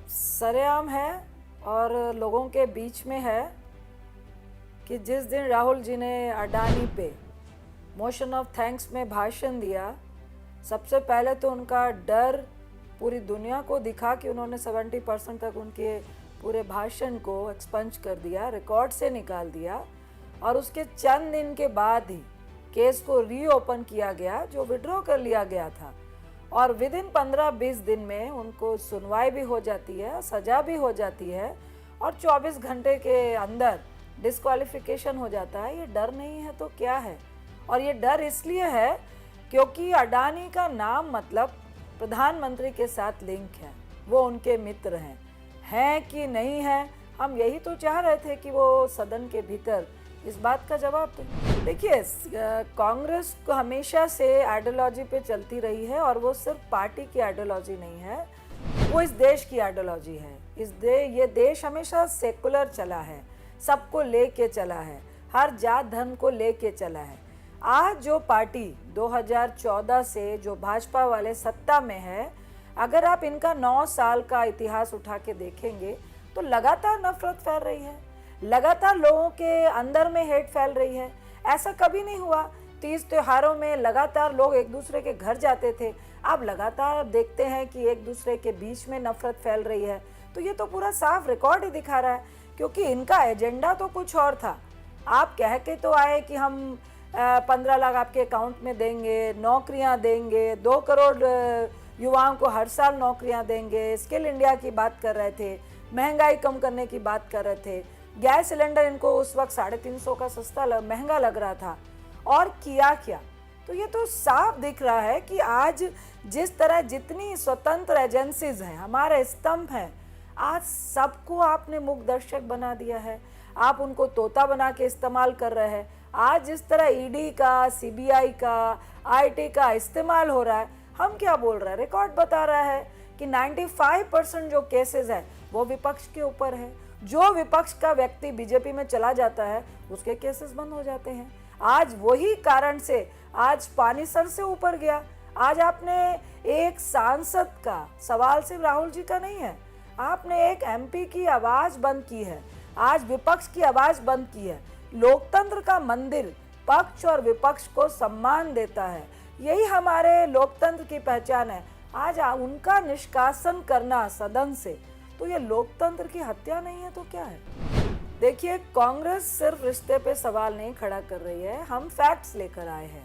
सरेआम है और लोगों के बीच में है कि जिस दिन राहुल जी ने अडानी पे मोशन ऑफ थैंक्स में भाषण दिया, सबसे पहले तो उनका डर पूरी दुनिया को दिखा कि उन्होंने 70% तक उनके पूरे भाषण को एक्सपंज कर दिया, रिकॉर्ड से निकाल दिया। और उसके चंद दिन के बाद ही केस को रीओपन किया गया, जो विड्रॉ कर लिया गया था, और विद इन 15-20 दिन में उनको सुनवाई भी हो जाती है, सज़ा भी हो जाती है और 24 घंटे के अंदर डिस्क्वालिफिकेशन हो जाता है। ये डर नहीं है तो क्या है? और ये डर इसलिए है क्योंकि अडानी का नाम मतलब प्रधानमंत्री के साथ लिंक है, वो उनके मित्र हैं कि नहीं हैं? हम यही तो चाह रहे थे कि वो सदन के भीतर इस बात का जवाब दें। देखिए, कांग्रेस को हमेशा से आइडियोलॉजी पे चलती रही है और वो सिर्फ पार्टी की आइडियोलॉजी नहीं है, वो इस देश की आइडियोलॉजी है। ये देश हमेशा सेकुलर चला है, सबको लेके चला है, हर जात धर्म को लेके चला है। आज जो पार्टी 2014 से जो भाजपा वाले सत्ता में है, अगर आप इनका 9 साल का इतिहास उठा के देखेंगे तो लगातार नफरत फैल रही है, लगातार लोगों के अंदर में हेट फैल रही है। ऐसा कभी नहीं हुआ 30 त्योहारों में लगातार लोग एक दूसरे के घर जाते थे, आप लगातार देखते हैं कि एक दूसरे के बीच में नफरत फैल रही है। तो ये तो पूरा साफ रिकॉर्ड ही दिखा रहा है, क्योंकि इनका एजेंडा तो कुछ और था। आप कह के तो आए कि हम 15 लाख आपके अकाउंट में देंगे, नौकरियां देंगे, 2 करोड़ युवाओं को हर साल नौकरियां देंगे, स्किल इंडिया की बात कर रहे थे, महंगाई कम करने की बात कर रहे थे, गैस सिलेंडर इनको उस वक्त 350 का महंगा लग रहा था, और किया क्या? तो ये तो साफ दिख रहा है कि आज जिस तरह जितनी स्वतंत्र एजेंसीज हैं, हमारे स्तंभ हैं, आज सबको आपने मूक दर्शक बना दिया है, आप उनको तोता बना के इस्तेमाल कर रहे हैं। आज जिस तरह ईडी का, सीबीआई का, आईटी का इस्तेमाल हो रहा है, हम क्या बोल रहे हैं? रिकॉर्ड बता रहा है कि 95% जो केसेस है वो विपक्ष के ऊपर है। जो विपक्ष का व्यक्ति बीजेपी में चला जाता है उसके केसेस बंद हो जाते हैं। आज वही कारण से आज पानी सर से ऊपर गया। आज आपने एक सांसद का सवाल सिर्फ राहुल जी का नहीं है, आपने एक एमपी की आवाज बंद की है, आज विपक्ष की आवाज बंद की है। लोकतंत्र का मंदिर पक्ष और विपक्ष को सम्मान देता है, यही हमारे लोकतंत्र की पहचान है। आज उनका निष्कासन करना सदन से, तो ये लोकतंत्र की हत्या नहीं है तो क्या है? देखिए, कांग्रेस सिर्फ रिश्ते पे सवाल नहीं खड़ा कर रही है, हम फैक्ट्स लेकर आए हैं।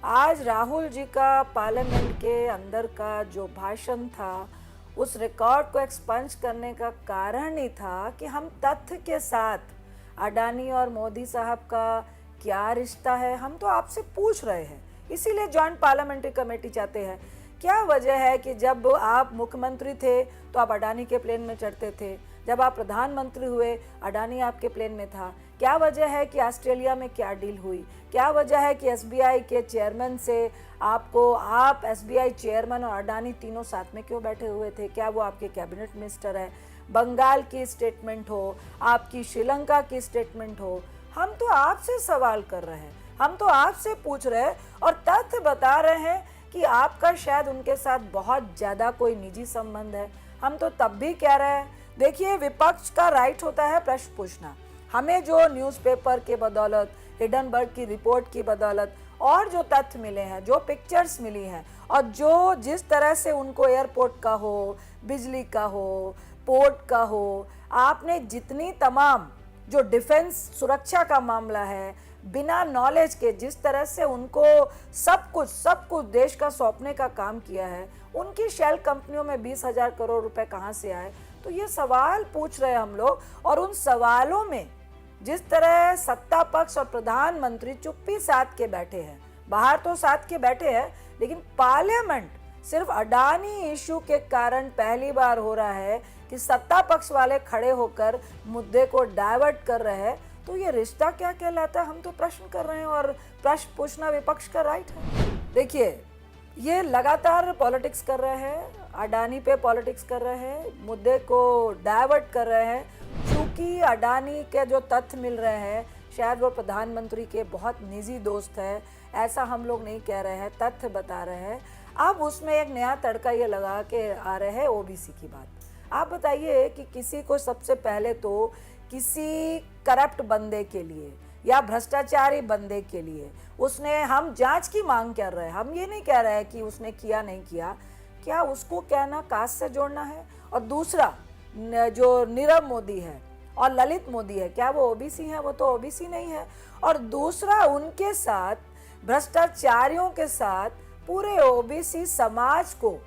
आज राहुल जी का पार्लियामेंट के अंदर का जो भाषण था, उस रिकॉर्ड को एक्सपंज करने का कारण ही था कि हम तथ्य के साथ अडानी और मोदी साहब का क्या रिश्ता है, हम तो आपसे पूछ रहे हैं। इसीलिए जॉइंट पार्लियामेंट्री कमेटी चाहते हैं। क्या वजह है कि जब आप मुख्यमंत्री थे तो आप अडानी के प्लेन में चढ़ते थे, जब आप प्रधानमंत्री हुए अडानी आपके प्लेन में था? क्या वजह है कि ऑस्ट्रेलिया में क्या डील हुई? क्या वजह है कि एसबीआई के चेयरमैन से आप एसबीआई चेयरमैन और अडानी तीनों साथ में क्यों बैठे हुए थे? क्या वो आपके कैबिनेट मिनिस्टर है? बंगाल की स्टेटमेंट हो, आपकी श्रीलंका की स्टेटमेंट हो, हम तो आपसे सवाल कर रहे हैं, हम तो आपसे पूछ रहे हैं और तथ्य बता रहे हैं कि आपका शायद उनके साथ बहुत ज़्यादा कोई निजी संबंध है। हम तो तब भी कह रहे हैं, देखिए, विपक्ष का राइट होता है प्रश्न पूछना। हमें जो न्यूज़पेपर के बदौलत, हिडनबर्ग की रिपोर्ट की बदौलत और जो तथ्य मिले हैं, जो पिक्चर्स मिली हैं, और जो जिस तरह से उनको एयरपोर्ट का हो, बिजली का हो, पोर्ट का हो, आपने जितनी तमाम जो डिफेंस सुरक्षा का मामला है, बिना नॉलेज के जिस तरह से उनको सब कुछ देश का सौंपने का काम किया है, उनकी शेल कंपनियों में 20,000 करोड़ रुपए कहाँ से आए? तो ये सवाल पूछ रहे हैं हम लोग। और उन सवालों में जिस तरह सत्ता पक्ष और प्रधानमंत्री चुप्पी साध के बैठे हैं, बाहर तो साध के बैठे हैं, लेकिन पार्लियामेंट सिर्फ अडानी इशू के कारण पहली बार हो रहा है कि सत्ता पक्ष वाले खड़े होकर मुद्दे को डाइवर्ट कर रहे हैं। तो ये रिश्ता क्या कहलाता है? हम तो प्रश्न कर रहे हैं और प्रश्न पूछना विपक्ष का राइट है। देखिए, ये लगातार पॉलिटिक्स कर रहे हैं, अडानी पे पॉलिटिक्स कर रहे हैं, मुद्दे को डाइवर्ट कर रहे हैं। क्योंकि अडानी के जो तथ्य मिल रहे हैं, शायद वो प्रधानमंत्री के बहुत निजी दोस्त है, ऐसा हम लोग नहीं कह रहे हैं, तथ्य बता रहे हैं। अब उसमें एक नया तड़का ये लगा के आ रहे हैं ओबीसी की बात। आप बताइए कि किसी को सबसे पहले तो किसी करप्ट बंदे के लिए या भ्रष्टाचारी बंदे के लिए उसने, हम जांच की मांग कर रहे हैं, हम ये नहीं कह रहे हैं कि उसने किया नहीं किया, क्या उसको क्या ना कास्ट से जोड़ना है? और दूसरा जो नीरव मोदी है और ललित मोदी है, क्या वो ओबीसी है? वो तो ओबीसी नहीं है। और दूसरा, उनके साथ भ्रष्टाचारियों के साथ पूरे ओबीसी समाज को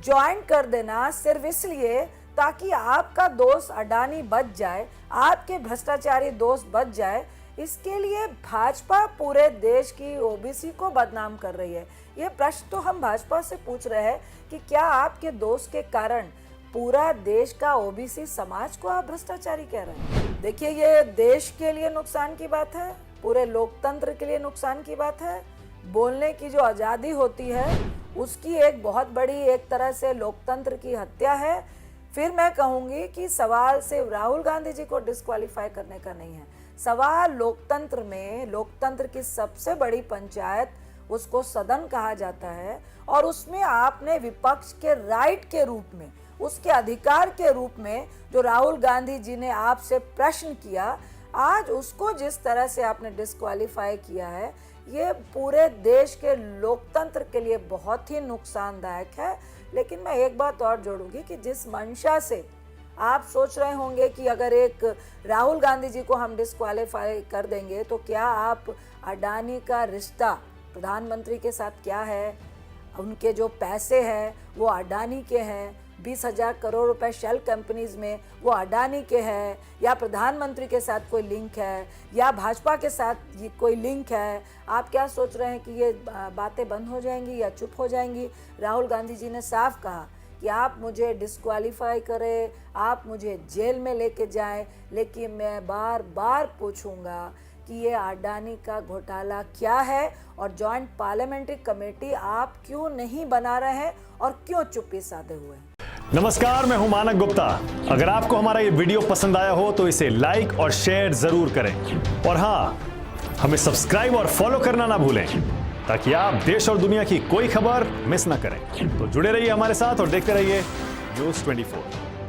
ज्वाइन कर देना सिर्फ इसलिए ताकि आपका दोस्त अडानी बच जाए, आपके भ्रष्टाचारी दोस्त बच जाए, इसके लिए भाजपा पूरे देश की ओबीसी को बदनाम कर रही है। ये प्रश्न तो हम भाजपा से पूछ रहे हैं कि क्या आपके दोस्त के कारण पूरा देश का ओबीसी समाज को आप भ्रष्टाचारी कह रहे हैं? देखिए, ये देश के लिए नुकसान की बात है, पूरे लोकतंत्र के लिए नुकसान की बात है। बोलने की जो आज़ादी होती है उसकी एक बहुत बड़ी एक तरह से लोकतंत्र की हत्या है। फिर मैं कहूँगी कि सवाल सिर्फ राहुल गांधी जी को डिस्क्वालीफाई करने का नहीं है, सवाल लोकतंत्र में, लोकतंत्र की सबसे बड़ी पंचायत, उसको सदन कहा जाता है, और उसमें आपने विपक्ष के राइट के रूप में, उसके अधिकार के रूप में जो राहुल गांधी जी ने आपसे प्रश्न किया, आज उसको जिस तरह से आपने डिस्क्वालीफाई किया है, ये पूरे देश के लोकतंत्र के लिए बहुत ही नुकसानदायक है। लेकिन मैं एक बात और जोड़ूंगी कि जिस मंशा से आप सोच रहे होंगे कि अगर एक राहुल गांधी जी को हम डिस्क्वालीफाई कर देंगे तो क्या आप अडानी का रिश्ता प्रधानमंत्री के साथ क्या है, उनके जो पैसे हैं वो अडानी के हैं, 20,000 करोड़ रुपए शेल कंपनीज में वो अडानी के हैं, या प्रधानमंत्री के साथ कोई लिंक है, या भाजपा के साथ ये कोई लिंक है? आप क्या सोच रहे हैं कि ये बातें बंद हो जाएंगी या चुप हो जाएंगी? राहुल गांधी जी ने साफ कहा कि आप मुझे डिस्क्वालीफाई करें, आप मुझे जेल में लेके जाएं, लेकिन मैं बार बार पूछूंगा कि ये अडानी का घोटाला क्या है और जॉइंट पार्लियामेंट्री कमेटी आप क्यों नहीं बना रहे हैं और क्यों चुप्पी साधे हुए हैं? नमस्कार, मैं हूं मानक गुप्ता। अगर आपको हमारा ये वीडियो पसंद आया हो तो इसे लाइक और शेयर जरूर करें, और हाँ, हमें सब्सक्राइब और फॉलो करना ना भूलें ताकि आप देश और दुनिया की कोई खबर मिस ना करें। तो जुड़े रहिए हमारे साथ और देखते रहिए न्यूज़ 24।